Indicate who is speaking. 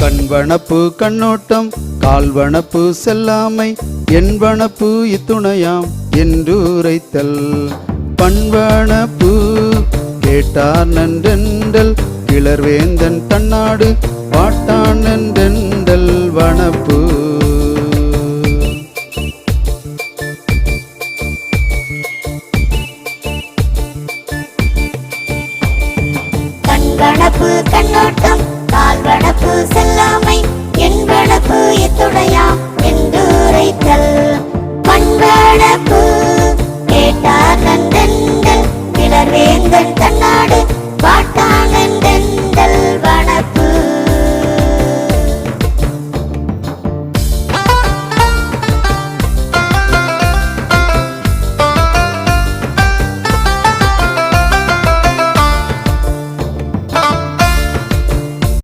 Speaker 1: கண்வனப்பு கண்ணோட்டம் கால்வனப்பு செல்லாமை என்பனப்பு இத்துணையாம் என்றுரைத்தல் பண்வனப்பு கேட்டார் நன்றெண்டல் கிளர்வேந்தன் தன்னாடு பாட்டான் நன்றெண்டல் வனப்பு
Speaker 2: கண்வனப்பு கண்ணோட்டம் கால்வனப்பு செல்லாமை என்பனப்பு இத்துணையாம் என்றுரைத்தல் பண்பனப்பு கேட்டார் நன்றெண்டல் கிளர்வேந்தன் தன்னாடு